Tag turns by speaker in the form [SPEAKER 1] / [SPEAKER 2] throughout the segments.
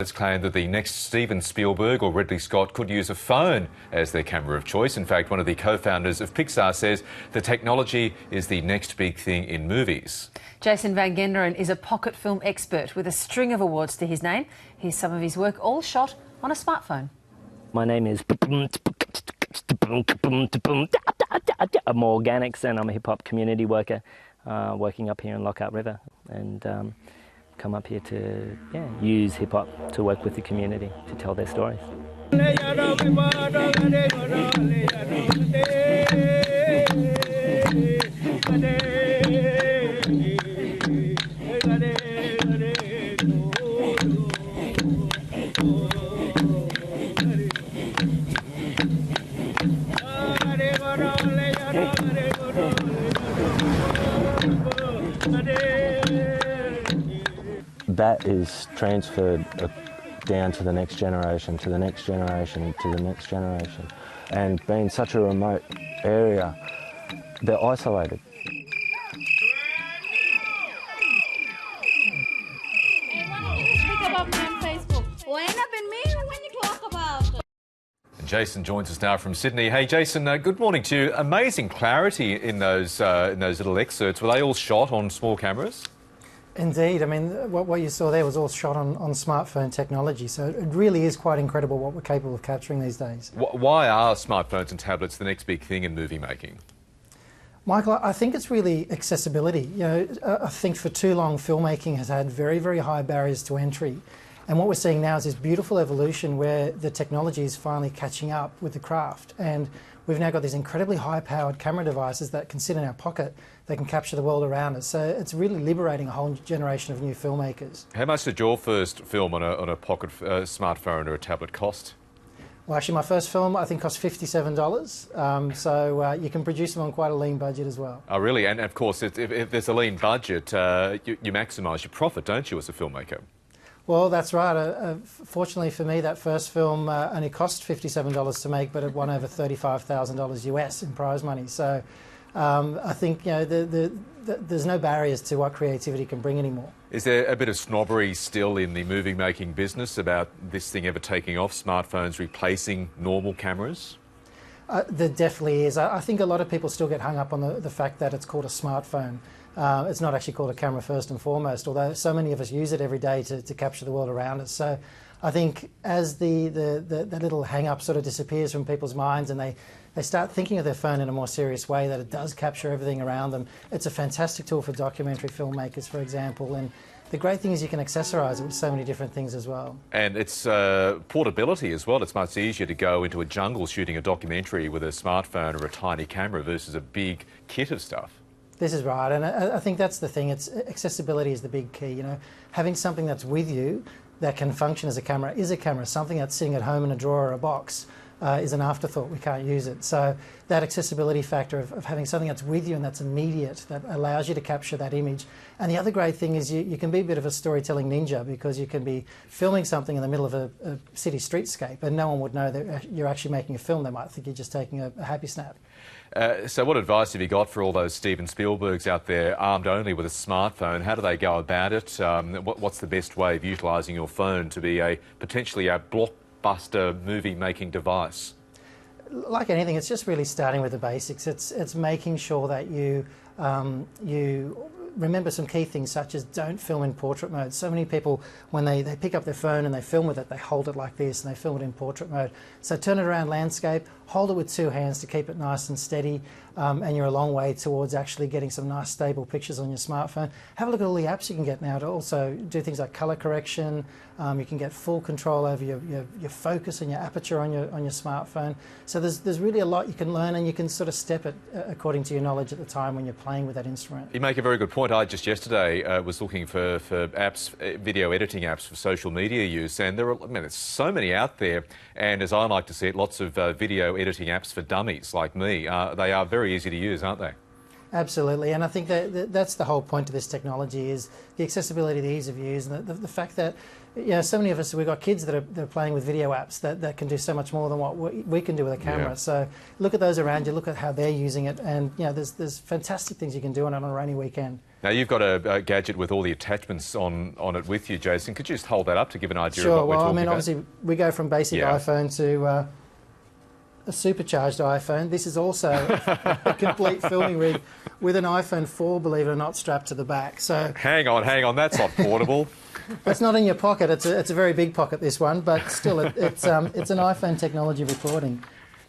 [SPEAKER 1] It's claimed that the next Steven Spielberg or Ridley Scott could use a phone as their camera of choice. In fact, one of the co-founders of Pixar says the technology is the next big thing in movies.
[SPEAKER 2] Jason Van Genderen is a pocket film expert with a string of awards to his name. Here's some of his work, all shot on a smartphone.
[SPEAKER 3] My name is I'm more organics, and I'm a hip-hop community worker working up here in Lockhart River, and come up here to use hip-hop to work with the community to tell their stories. That is transferred down to the next generation, to the next generation, to the next generation. And being such a remote area, they're isolated.
[SPEAKER 1] Jason joins us now from Sydney. Hey, Jason, good morning to you. Amazing clarity in those little excerpts. Were they all shot on small cameras?
[SPEAKER 4] Indeed. I mean, what you saw there was all shot on smartphone technology, so it really is quite incredible what we're capable of capturing these days.
[SPEAKER 1] Why are smartphones and tablets the next big thing in movie making?
[SPEAKER 4] Michael, I think it's really accessibility. You know, I think for too long filmmaking has had very, very high barriers to entry. And what we're seeing now is this beautiful evolution where the technology is finally catching up with the craft. And we've now got these incredibly high-powered camera devices that can sit in our pocket. They can capture the world around us. So it's really liberating a whole generation of new filmmakers.
[SPEAKER 1] How much did your first film on a pocket smartphone or a tablet cost?
[SPEAKER 4] Well, actually, my first film, I think, cost $57. So you can produce them on quite a lean budget as well.
[SPEAKER 1] Oh, really? And, of course, if there's a lean budget, you maximise your profit, don't you, as a filmmaker?
[SPEAKER 4] Well, that's right. Fortunately for me, that first film only cost $57 to make, but it won over $35,000 US in prize money. So I think there's no barriers to what creativity can bring anymore.
[SPEAKER 1] Is there a bit of snobbery still in the movie-making business about this thing ever taking off, smartphones replacing normal cameras?
[SPEAKER 4] There definitely is. I think a lot of people still get hung up on the fact that it's called a smartphone. It's not actually called a camera first and foremost, although so many of us use it every day to capture the world around us. So I think as the little hang-up sort of disappears from people's minds and they start thinking of their phone in a more serious way, that it does capture everything around them. It's a fantastic tool for documentary filmmakers, for example. And the great thing is you can accessorise it with so many different things as well. And it's
[SPEAKER 1] portability as well. It's much easier to go into a jungle shooting a documentary with a smartphone or a tiny camera versus a big kit of stuff.
[SPEAKER 4] This is right, and I think that's the thing. Accessibility is the big key. You know, having something that's with you that can function as a camera is a camera. Something that's sitting at home in a drawer or a box is an afterthought. We can't use it. So that accessibility factor of having something that's with you and that's immediate, that allows you to capture that image. And the other great thing is you can be a bit of a storytelling ninja, because you can be filming something in the middle of a city streetscape and no one would know that you're actually making a film. They might think you're just taking a happy snap.
[SPEAKER 1] So what advice have you got for all those Steven Spielbergs out there armed only with a smartphone? How do they go about it? What's the best way of utilising your phone to be potentially a blockbuster movie-making device?
[SPEAKER 4] Like anything, it's just really starting with the basics. It's making sure that you remember some key things, such as don't film in portrait mode. So many people, when they pick up their phone and they film with it, they hold it like this and they film it in portrait mode. So turn it around landscape, hold it with two hands to keep it nice and steady, and you're a long way towards actually getting some nice stable pictures on your smartphone. Have a look at all the apps you can get now to also do things like colour correction. You can get full control over your focus and your aperture on your smartphone. So there's really a lot you can learn, and you can sort of step it according to your knowledge at the time when you're playing with that instrument.
[SPEAKER 1] You make a very good point. I just yesterday was looking for apps, video editing apps for social media use, and there's so many out there. And as I like to see it, lots of video editing apps for dummies like me. They are very easy to use, aren't they?
[SPEAKER 4] Absolutely, and I think that's the whole point of this technology, is the accessibility, the ease of use, and the fact that, you know, so many of us, we've got kids that are playing with video apps that can do so much more than what we can do with a camera. Yeah. So look at those around you, look at how they're using it, and you know, there's fantastic things you can do on it on a rainy weekend.
[SPEAKER 1] Now, you've got a gadget with all the attachments on it with you, Jason. Could you just hold that up to give an idea
[SPEAKER 4] Sure.
[SPEAKER 1] of what we're
[SPEAKER 4] Well, I
[SPEAKER 1] talking
[SPEAKER 4] mean,
[SPEAKER 1] about?
[SPEAKER 4] obviously, we go from basic iPhone to a supercharged iPhone. This is also a complete filming rig with an iPhone 4, believe it or not, strapped to the back. So
[SPEAKER 1] Hang on, that's not portable.
[SPEAKER 4] that's not in your pocket. It's a very big pocket, this one, but still, it's an iPhone technology recording.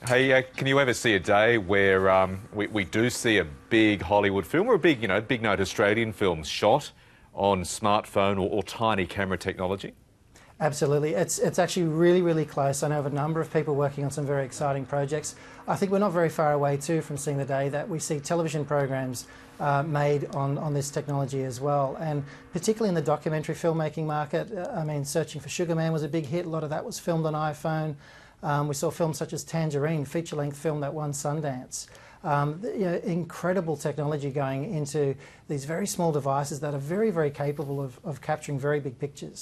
[SPEAKER 1] Hey, can you ever see a day where we do see a big Hollywood film or a big, big note Australian film shot on smartphone or tiny camera technology?
[SPEAKER 4] Absolutely. It's actually really, really close. I know of a number of people working on some very exciting projects. I think we're not very far away too from seeing the day that we see television programs made on this technology as well. And particularly in the documentary filmmaking market, I mean, Searching for Sugar Man was a big hit. A lot of that was filmed on iPhone. We saw films such as Tangerine, feature-length film that won Sundance. Incredible technology going into these very small devices that are very, very capable of capturing very big pictures.